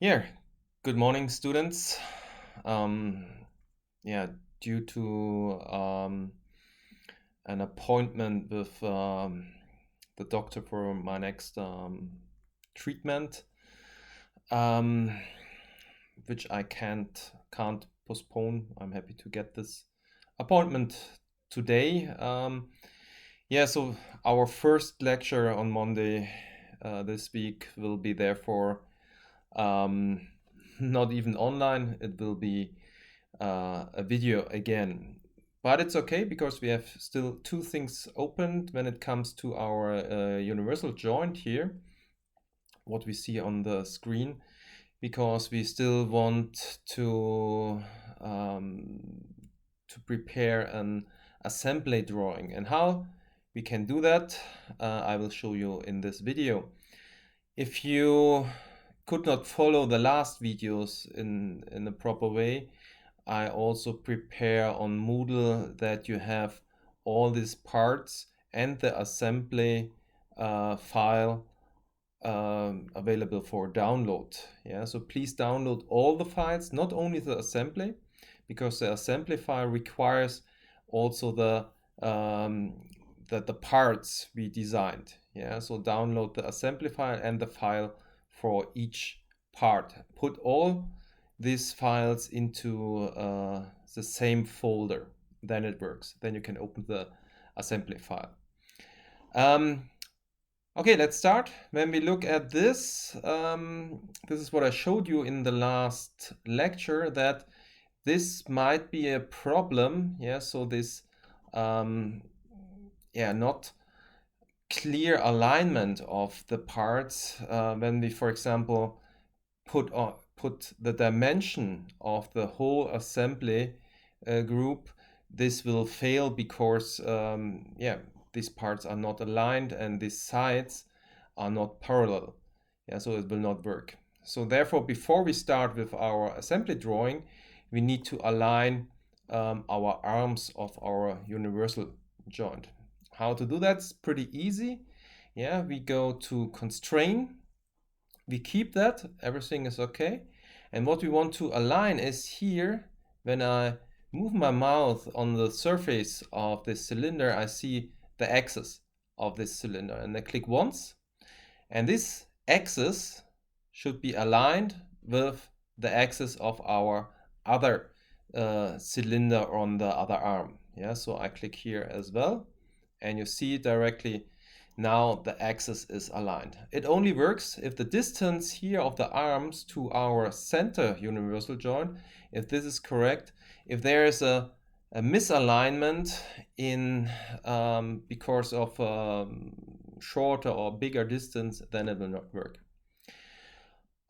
Yeah, good morning, students. Um, yeah, due to an appointment with the doctor for my next treatment, um, which I can't postpone. I'm happy to get this appointment today. Yeah, so our first lecture on Monday this week will be therefore um, not even online. It will be a video again. But it's okay because we have still two things opened when it comes to our universal joint here, what we see on the screen, because we still want um, to prepare an assembly drawing. And how we can do that, I will show you in this video. If you could not follow the last videos in a proper way, I also prepare on Moodle that you have all these parts and the assembly file available for download. Yeah, so please download all the files, not only the assembly, because the assembly file requires also um, the parts we designed. Yeah, so download the assembly file and the file for each part. Put all these files into the same folder. Then it works. Then you can open the assembly file. Um, Okay, let's start. When we look at this, this is what I showed you in the last lecture, that this might be a problem. Yeah, so this, not clear alignment of the parts when we, for example, put the dimension of the whole assembly group. This will fail because these parts are not aligned and these sides are not parallel. Yeah, so it will not work. So therefore, before we start with our assembly drawing, we need to align our arms of our universal joint. How to do that's pretty easy. Yeah, we go to constrain, we keep that, everything is okay. And what we want to align is here, when I move my mouth on the surface of this cylinder, I see the axis of this cylinder, and I click once, and this axis should be aligned with the axis of our other cylinder on the other arm. Yeah, so I click here as well, and you see directly now the axis is aligned. It only works if the distance here of the arms to our center universal joint, if this is correct. If there is a misalignment in because of shorter or bigger distance, then it will not work.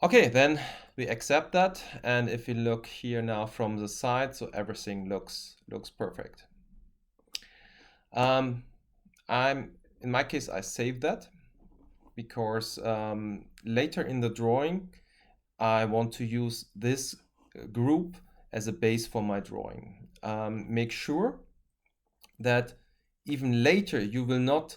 Okay, then we accept that, and if we look here now from the side, so everything looks perfect. In my case, I saved that because later in the drawing, I want to use this group as a base for my drawing. Make sure that even later you will not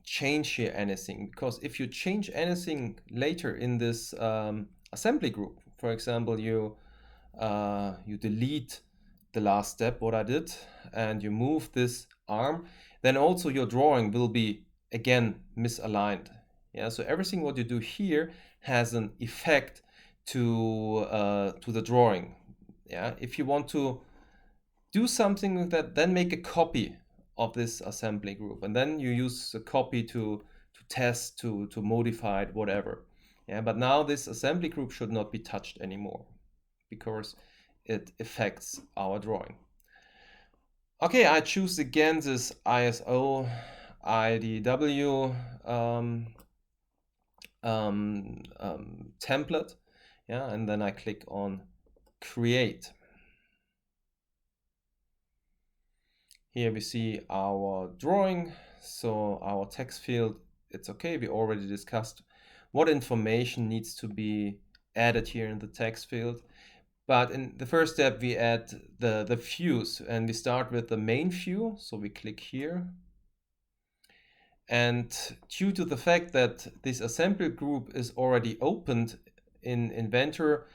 change here anything, because if you change anything later in this assembly group, for example, you delete the last step, what I did, and you move this arm, then also your drawing will be again misaligned. Yeah, so everything what you do here has an effect to the drawing. Yeah, if you want to do something with that, then make a copy of this assembly group, and then you use a copy to test, to modify it, whatever. Yeah, but now this assembly group should not be touched anymore because it affects our drawing. Okay, I choose again this ISO IDW template. Yeah, and then I click on create. Here we see our drawing. So our text field, it's okay. We already discussed what information needs to be added here in the text field. But in the first step, we add the views, and we start with the main view. So we click here. And due to the fact that this assembly group is already opened in Inventor,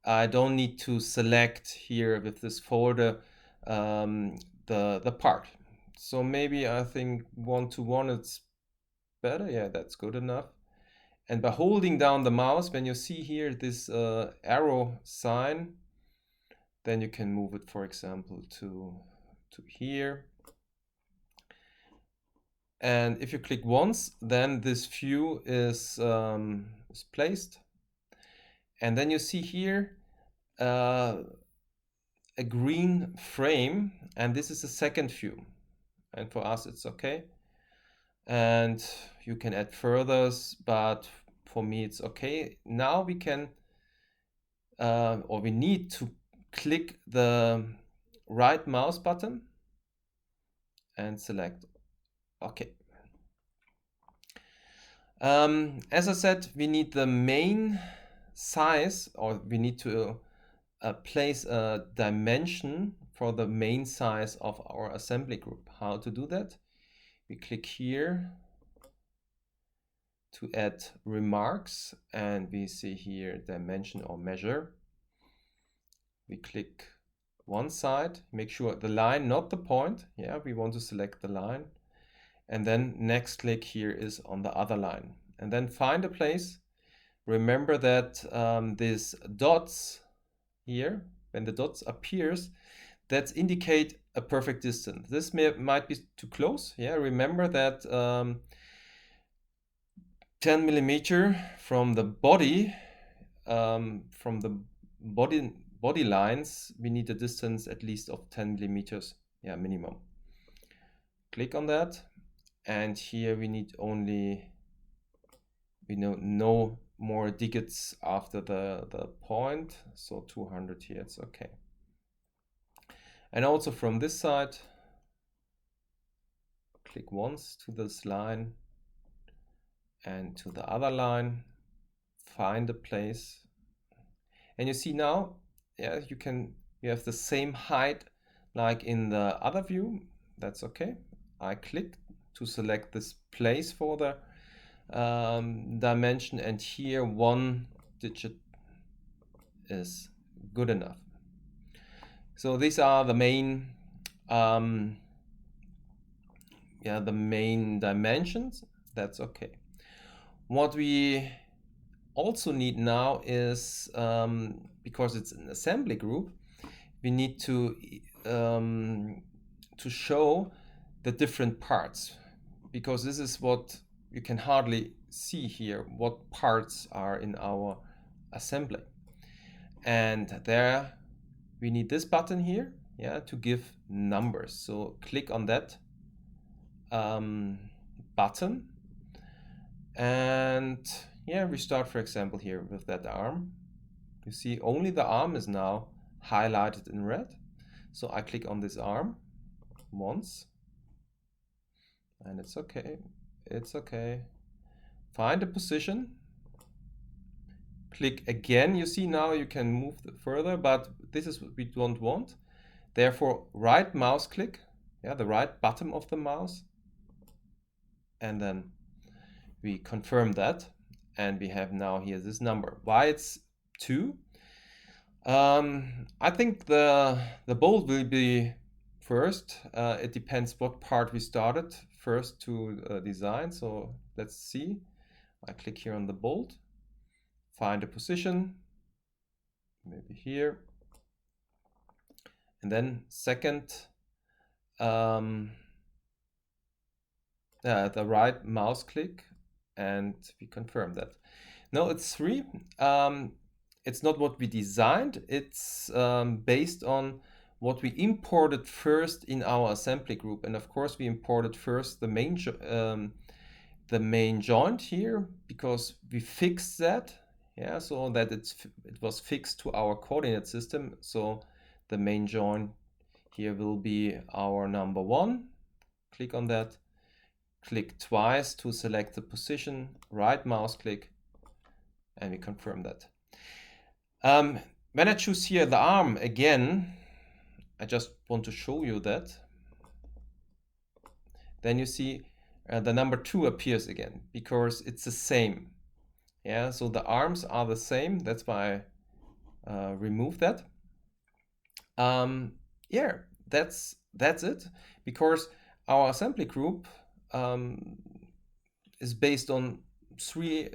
I don't need to select here with this folder the part. So maybe I think 1-to-1 it's better. Yeah, that's good enough. And by holding down the mouse, when you see here this arrow sign, then you can move it, for example, to here. And if you click once, then this view is placed. And then you see here a green frame, and this is the second view. And for us, it's okay. And you can add furthers, but for me, it's okay. Now we can, or we need to click the right mouse button and select OK. As I said, we need the main size, or we need to place a dimension for the main size of our assembly group. How to do that? We click here to add remarks, and we see here dimension or measure. We click one side, make sure the line, not the point. Yeah, we want to select the line. And then next click here is on the other line. And then find a place. Remember that these dots here, when the dots appears, that indicate a perfect distance. This might be too close. Yeah, remember that 10 millimeter from the body, body lines, we need a distance at least of 10 millimeters, yeah, minimum. Click on that, and here we need only, no more digits after the point, so 200 here, it's okay. And also from this side, click once to this line and to the other line, find a place, and you see now, yeah, you have the same height like in the other view. That's okay. I click to select this place for the dimension, and here 1 digit is good enough. So these are the main the main dimensions. That's okay. What we also need now is, because it's an assembly group, we need to show the different parts, because this is what you can hardly see here, what parts are in our assembly. And there we need this button here, yeah, to give numbers. So click on that button, and yeah, we start, for example, here with that arm. You see only the arm is now highlighted in red. So I click on this arm once, and it's okay. It's okay. Find a position. Click again. You see now you can move further, but this is what we don't want. Therefore, right mouse click, yeah, the right button of the mouse, and then we confirm that, and we have now here this number. Why it's 2? I think the bold will be first. It depends what part we started first to design. So let's see. I click here on the bold, find a position, maybe here, and then second, the right mouse click, and we confirm that. No, it's 3. It's not what we designed. It's based on what we imported first in our assembly group. And of course, we imported first the main joint here, because we fixed that, yeah, so that it was fixed to our coordinate system. So the main joint here will be our number 1. Click on that. Click twice to select the position, right mouse click, and we confirm that. When I choose here the arm again, I just want to show you that. Then you see the number 2 appears again because it's the same. Yeah, so the arms are the same. That's why I remove that. Yeah, that's it, because our assembly group is based on three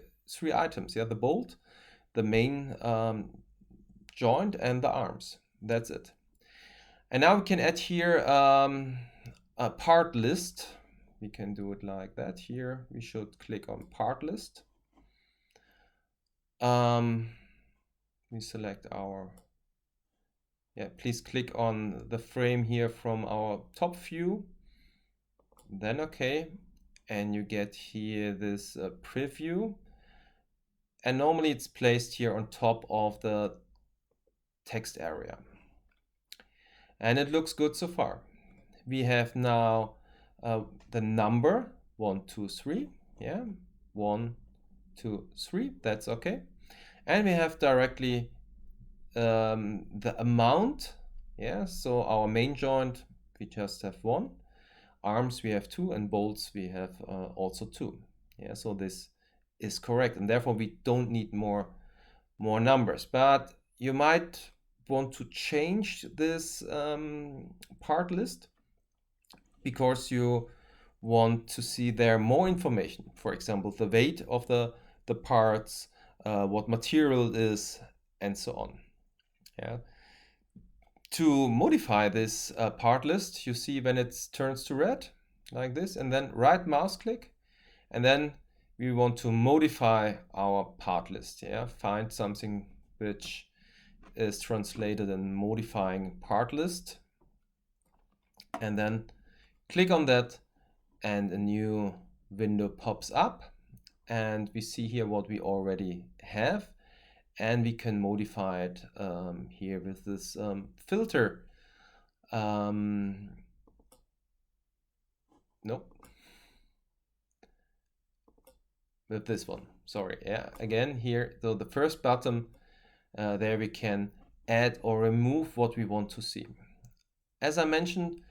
items. Yeah, the bolt, the main joint, and the arms. That's it. And now we can add here a part list. We can do it like that. Here we should click on part list. We select our, yeah, please click on the frame here from our top view, then okay, and you get here this preview, and normally it's placed here on top of the text area, and it looks good so far. We have now the number 1, 2, 3, yeah, 1, 2, 3, that's okay, and we have directly the amount, yeah, so our main joint we just have 1, arms we have 2, and bolts we have also 2. Yeah, so this is correct, and therefore we don't need more numbers. But you might want to change this part list because you want to see there more information. For example, the weight of the parts, what material it is, and so on. Yeah. To modify this part list, you see when it turns to red, like this, and then right mouse click, and then we want to modify our part list. Yeah, find something which is translated in modifying part list, and then click on that, and a new window pops up, and we see here what we already have, and we can modify it here with this filter. Nope. With this one, sorry. Yeah, again here, so the first button, there we can add or remove what we want to see. As I mentioned,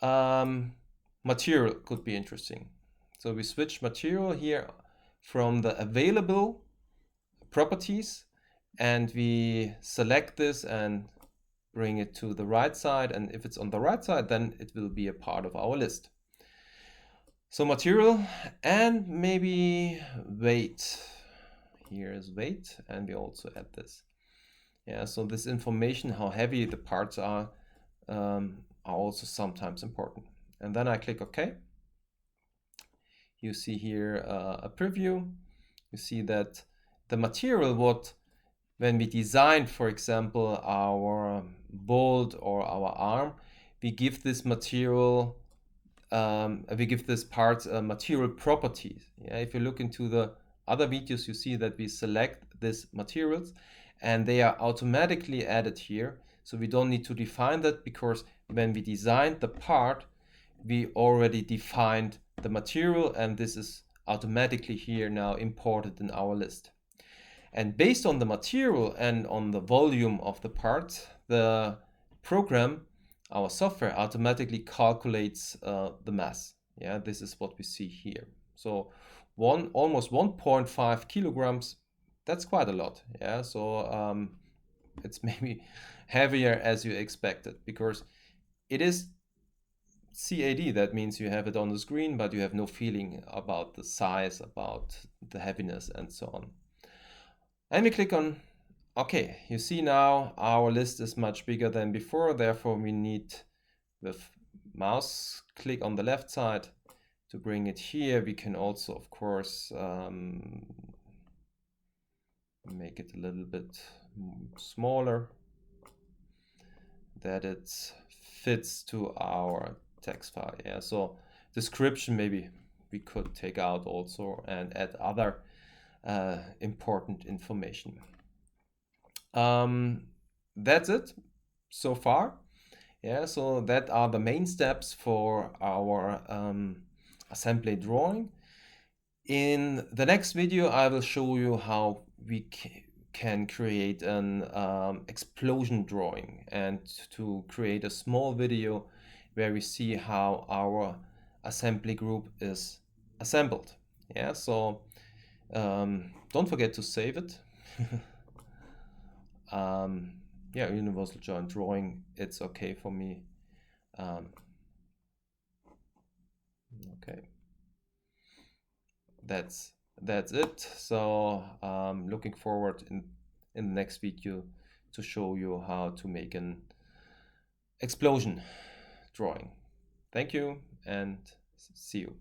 material could be interesting. So we switch material here from the available properties, and we select this and bring it to the right side, and if it's on the right side, then it will be a part of our list. So material, and maybe weight. Here is weight, and we also add this. Yeah, so this information, how heavy the parts are also sometimes important. And then I click OK. You see here a preview. You see that the material, when we designed, for example, our bolt or our arm, we give this material, we give this part material properties. Yeah, if you look into the other videos, you see that we select these materials, and they are automatically added here. So we don't need to define that, because when we designed the part, we already defined the material, and this is automatically here now imported in our list. And based on the material and on the volume of the part, the program, our software, automatically calculates the mass. Yeah, this is what we see here. So almost 1.5 kilograms, that's quite a lot. Yeah, so it's maybe heavier as you expected, because it is CAD. That means you have it on the screen, but you have no feeling about the size, about the heaviness, and so on. And we click on OK. You see now our list is much bigger than before. Therefore, we need, with mouse click on the left side, to bring it here. We can also, of course, make it a little bit smaller, that it fits to our text file. Yeah, so description maybe we could take out also and add other important information. That's it so far. Yeah, so that are the main steps for our assembly drawing. In the next video, I will show you how we can create an explosion drawing, and to create a small video where we see how our assembly group is assembled. Yeah, so don't forget to save it. Yeah, universal joint drawing, it's okay for me. Okay, that's it. So looking forward in the next video to show you how to make an explosion drawing. Thank you and see you.